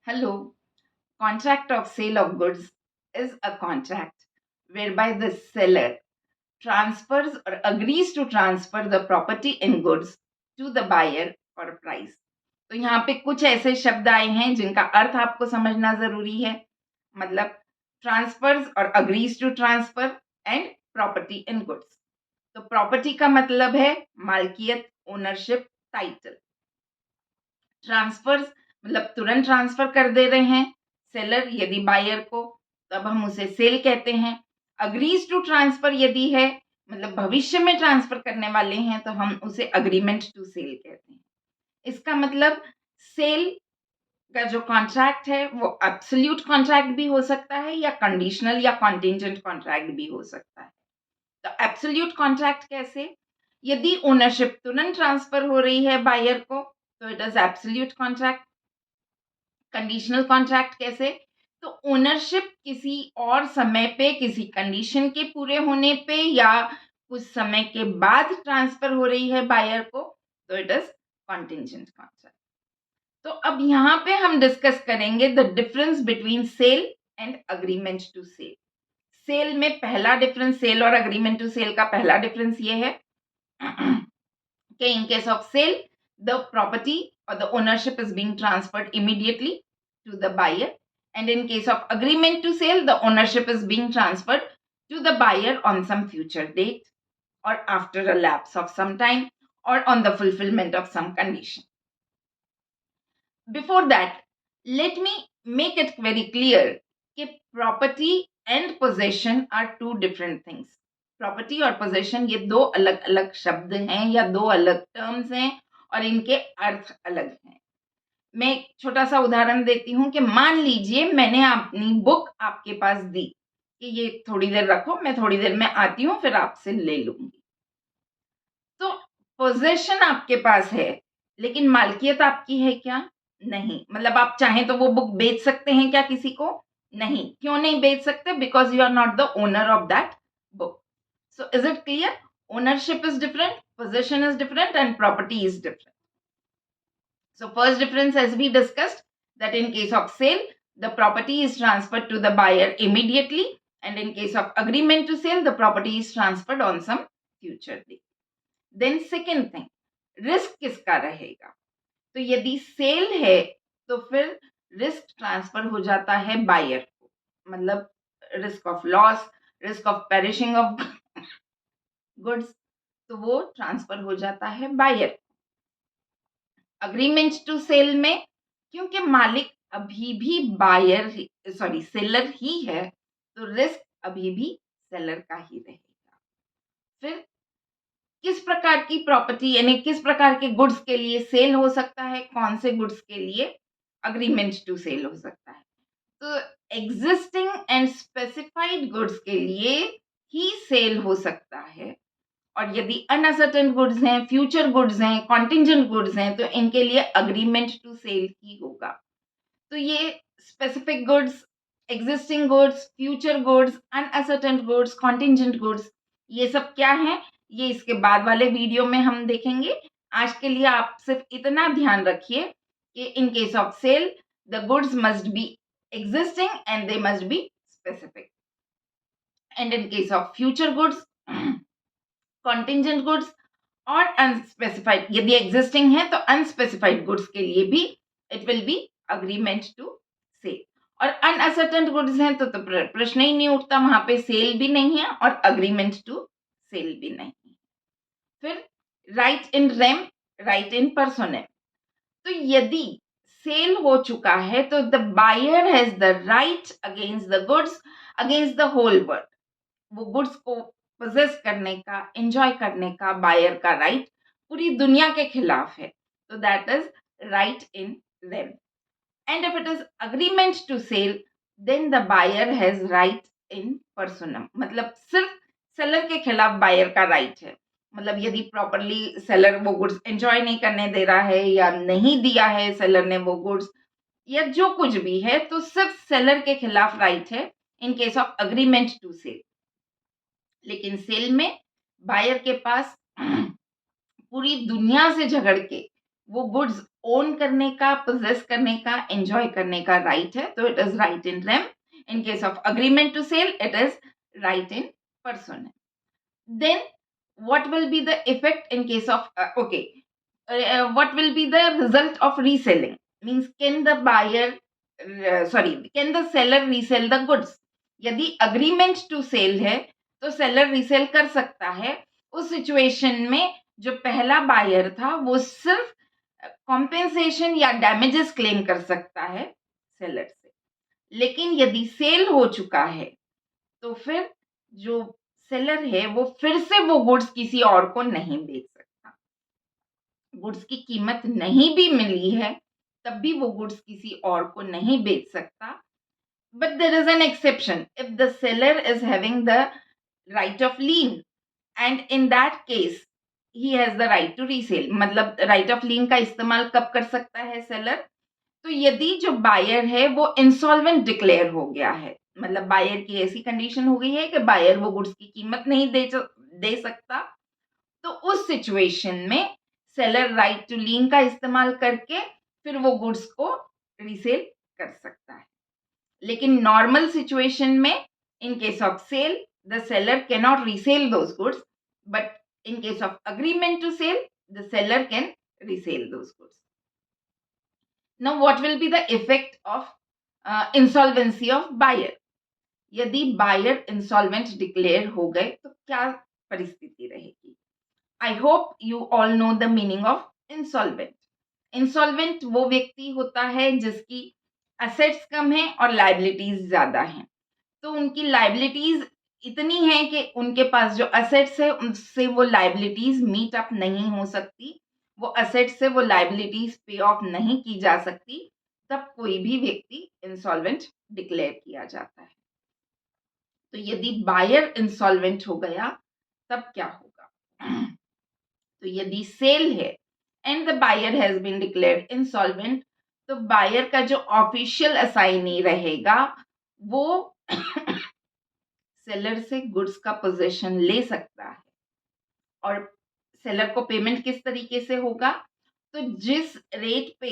Hello. Contract of sale of goods is a contract whereby the seller transfers or agrees to transfer the property in goods to the buyer for a price. तो यहाँ पे कुछ ऐसे शब्द आए हैं जिनका अर्थ आपको समझना जरूरी है. मतलब ट्रांसफर्स और agrees to transfer and property in goods. तो प्रॉपर्टी का मतलब है मालकियत, ओनरशिप, टाइटल. ट्रांसफर्स मतलब तुरंत ट्रांसफर कर दे रहे हैं सेलर यदि बायर को, तब हम उसे सेल कहते हैं. अग्रीज टू ट्रांसफर यदि है मतलब भविष्य में ट्रांसफर करने वाले हैं तो हम उसे अग्रीमेंट टू सेल कहते हैं. इसका मतलब सेल का जो कॉन्ट्रैक्ट है वो एब्सोल्यूट कॉन्ट्रैक्ट भी हो सकता है या कंडीशनल या कॉन्टिंजेंट कॉन्ट्रैक्ट भी हो सकता है. तो एब्सोल्यूट कॉन्ट्रैक्ट कैसे? यदि ओनरशिप तुरंत ट्रांसफर हो रही है बायर को तो it is absolute contract. Conditional contract कैसे? तो ओनरशिप किसी और समय पे किसी कंडीशन के पूरे होने पे या कुछ समय के बाद ट्रांसफर हो रही है बायर को तो इट इज कॉन्टिंजेंट कॉन्ट्रैक्ट. तो अब यहाँ पे हम डिस्कस करेंगे the difference between sale and agreement to sale. Sale में पहला डिफरेंस, सेल और अग्रीमेंट टू सेल का पहला डिफरेंस ये है कि in case of sale the property or the ownership is being transferred immediately to the buyer, and in case of agreement to sale the ownership is being transferred to the buyer on some future date or after a lapse of some time or on the fulfillment of some condition. Before that, let me make it very clear that property and possession are two different things. Property और possession ये दो अलग अलग शब्द हैं या दो अलग टर्म्स हैं और इनके अर्थ अलग हैं. मैं एक छोटा सा उदाहरण देती हूँ कि मान लीजिए मैंने अपनी बुक आपके पास दी कि ये थोड़ी देर रखो, मैं थोड़ी देर में आती हूँ, फिर आपसे ले लूंगी. तो पोजेशन आपके पास है लेकिन मालकियत आपकी है क्या? नहीं. मतलब आप चाहें तो वो बुक बेच सकते हैं क्या किसी को? नहीं. क्यों नहीं बेच सकते? Because you are not the owner of that book. So is it clear? Ownership is different, possession is different, and property is different. So first difference, as we discussed, that in case of sale, the property is transferred to the buyer immediately, and in case of agreement to sale, the property is transferred on some future date. Then second thing, risk किसका रहेगा? तो यदि sale है तो फिर risk transfer हो जाता है बायर को. मतलब risk of loss, risk of perishing of goods, तो वो ट्रांसफर हो जाता है बायर. अग्रीमेंट टू सेल में क्योंकि मालिक अभी भी सेलर ही है तो रिस्क अभी भी सेलर का ही रहेगा. फिर किस प्रकार की प्रॉपर्टी यानी किस प्रकार के गुड्स के लिए सेल हो सकता है, कौन से गुड्स के लिए अग्रीमेंट टू सेल हो सकता है? तो एग्जिस्टिंग एंड स्पेसिफाइड गुड्स के लिए ही सेल हो सकता है, और यदि अनअसर्टेन गुड्स हैं, फ्यूचर गुड्स हैं, कॉन्टिंजेंट गुड्स हैं तो इनके लिए अग्रीमेंट टू सेल ही होगा. तो ये specific goods, existing goods, future goods, uncertain goods, contingent goods, ये सब क्या है ये इसके बाद वाले वीडियो में हम देखेंगे. आज के लिए आप सिर्फ इतना ध्यान रखिए कि in case of sale the goods must be existing and they must be specific, and in case of future goods contingent goods और अनस्पेसिफाइड, यदि एग्जिस्टिंग है तो अनस्पेसिफाइड गुड्स के लिए भी it will be agreement to sale. और unascertained goods हैं तो प्रश्न ही नहीं उठता, वहां पे सेल भी नहीं है और अग्रीमेंट टू सेल भी नहीं है. फिर right in rem, right in personam. तो यदि सेल हो चुका है तो the buyer has the right against the goods, against the whole world. वो गुड्स को पोजेस करने का, एंजॉय करने का बायर का राइट पूरी दुनिया के खिलाफ है. तो that is right in rem. And if it is agreement to sell then the buyer has right in personam. मतलब सिर्फ सेलर के खिलाफ बायर का राइट है. मतलब यदि प्रॉपरली सेलर वो गुड्स एंजॉय नहीं करने दे रहा है या नहीं दिया है सेलर ने वो गुड्स या जो कुछ भी है, तो सिर्फ सेलर के खिलाफ राइट है in case of agreement to sale. लेकिन सेल में बायर के पास पूरी दुनिया से झगड़ के वो गुड्स ओन करने का, पोजेस करने का, एंजॉय करने का राइट है, तो it is right in rem. In case of agreement to sale, it is right in person. Then what will be the effect in case of what will be the result of reselling? Means can the buyer can the seller resell the goods? यदि agreement to sale है तो seller resell कर सकता है. उस situation में जो पहला बायर था वो सिर्फ कॉम्पेंसेशन या डैमेजेस क्लेम कर सकता है सेलर से. लेकिन यदि सेल हो चुका है तो फिर जो सेलर है वो फिर से वो गुड्स किसी और को नहीं बेच सकता. गुड्स की कीमत नहीं भी मिली है तब भी वो गुड्स किसी और को नहीं बेच सकता. But there is an exception if the seller is having the right of lien, and in that case he has the right to resale. मतलब राइट ऑफ लीन का इस्तेमाल कब कर सकता है सेलर? तो यदि जो बायर है वो इंसॉल्वेंट डिक्लेयर हो गया है, मतलब बायर की ऐसी कंडीशन हो गई है कि बायर वो गुड्स की कीमत नहीं दे सकता, तो उस सिचुएशन में सेलर राइट टू लीन का इस्तेमाल करके फिर वो गुड्स को रीसेल कर सकता है. लेकिन नॉर्मल सिचुएशन में in case of sale the seller can not resell those goods, but in case of agreement to sell the seller can resell those goods. Now, what will be the effect of insolvency of buyer? यदि buyer insolvent declare हो गए तो क्या परिस्थिति रहेगी? I hope you all know the meaning of insolvent. Insolvent वो व्यक्ति होता है जिसकी assets कम हैं और liabilities ज़्यादा हैं. तो उनकी liabilities इतनी है कि उनके पास जो assets है उससे वो liabilities meet up नहीं हो सकती, वो असेट से वो लाइबिलिटीज पे ऑफ नहीं की जा सकती, तब कोई भी व्यक्ति इंसॉल्वेंट डिक्लेयर किया जाता है. तो यदि बायर इंसॉल्वेंट हो गया तब क्या होगा? तो यदि सेल है and the buyer has been declared insolvent, तो बायर का जो ऑफिशियल असाइनी रहेगा वो सेलर से गुड्स का पोजीशन ले सकता है. और सेलर को पेमेंट किस तरीके से होगा? तो जिस रेट पे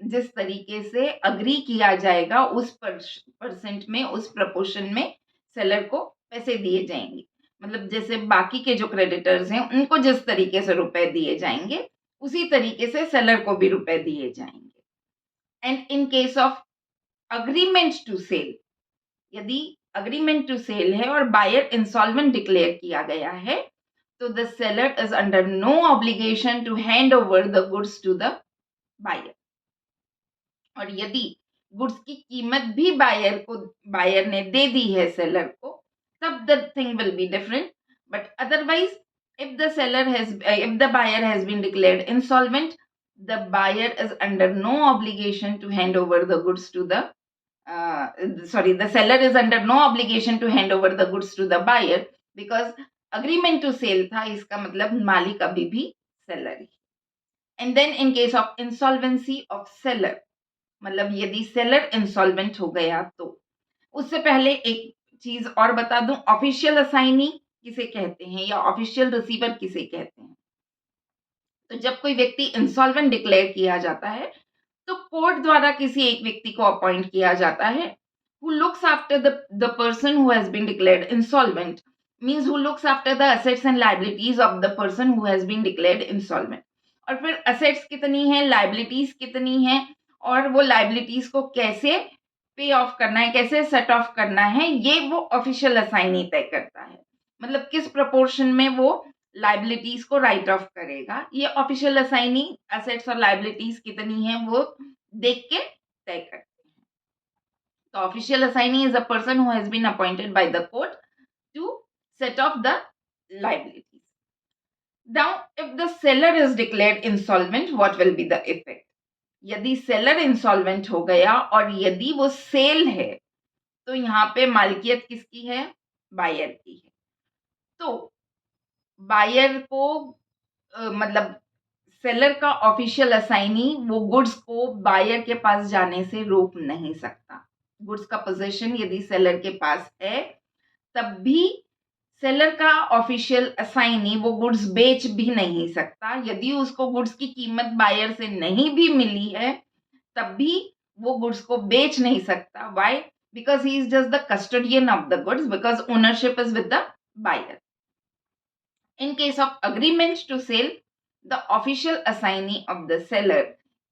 जिस तरीके से अग्री किया जाएगा उस परसेंट में, उस प्रपोर्शन में सेलर को पैसे दिए जाएंगे. मतलब जैसे बाकी के जो क्रेडिटर्स हैं उनको जिस तरीके से रुपए दिए जाएंगे उसी तरीके से सेलर को भी रुपए दिए जाएंगे. And in case of agreement to sell, यदि अग्रीमेंट टू सेल है और बायर इंसॉल्वेंट डिक्लेयर किया गया है तो the seller is under no obligation to hand over the goods to the buyer. और यदि गुड्स की कीमत भी बायर ने दे दी है सेलर को, तब the thing will be different. But otherwise, if the buyer has been declared insolvent, the buyer is under no obligation to hand over the goods to the the seller is under no obligation to hand over the goods to the buyer, because agreement to sell था, इसका मतलब मालिक अभी भी seller ही. And then in case of insolvency of seller, मतलब यदि seller insolvent हो गया तो उससे पहले एक चीज और बता दूं, ऑफिशियल असाइनी किसे कहते हैं या ऑफिशियल रिसीवर किसे कहते हैं? तो जब कोई व्यक्ति इंसॉल्वेंट डिक्लेयर किया जाता है तो कोर्ट द्वारा किसी एक व्यक्ति को अपॉइंट किया जाता है who looks after the person who has been declared insolvent, means who looks after the assets and liabilities of the person who has been declared insolvent. और फिर assets कितनी है, liabilities कितनी है और वो liabilities को कैसे पे ऑफ करना है, कैसे सेट ऑफ करना है, ये वो ऑफिशियल असाइनी तय करता है. मतलब किस प्रपोर्शन में वो लाइबिलिटीज को राइट ऑफ करेगा, ये ऑफिशियल असाइनी असेट्स और लाइबिलिटीज कितनी है वो देख के तय करते हैं. तो official assignee is a person who has been appointed by the court to set off the liabilities. Now, if the seller is declared insolvent, what will be the effect? यदि सेलर इंसॉल्वेंट हो गया और यदि वो cell है तो यहाँ पे मालिकियत किसकी है? बायर की है. तो बायर को मतलब सेलर का ऑफिशियल असाइनी वो गुड्स को बायर के पास जाने से रोक नहीं सकता. गुड्स का पोजीशन यदि सेलर के पास है तब भी सेलर का ऑफिशियल असाइनी वो गुड्स बेच भी नहीं सकता। यदि उसको गुड्स की कीमत बायर से नहीं भी मिली है, तब भी वो गुड्स को बेच नहीं सकता। Why? Because he is just the custodian of the goods, because ownership is with the buyer. In case of agreement to sell, the official assignee of the seller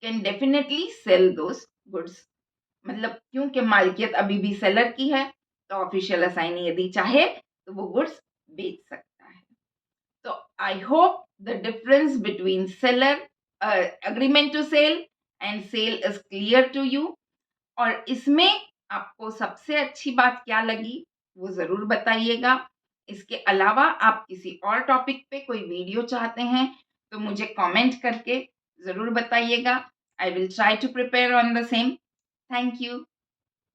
can definitely sell those goods. मतलब क्योंकि मालिकियत अभी भी seller की है, तो official assignee यदि चाहे तो वो गुड्स बेच सकता है। तो I hope the difference between seller agreement to sell and sale is clear to you. और इसमें आपको सबसे अच्छी बात क्या लगी वो ज़रूर बताइएगा। इसके अलावा आप किसी और टॉपिक पे कोई वीडियो चाहते हैं तो मुझे कमेंट करके ज़रूर बताइएगा। I will try to prepare on the same. Thank you.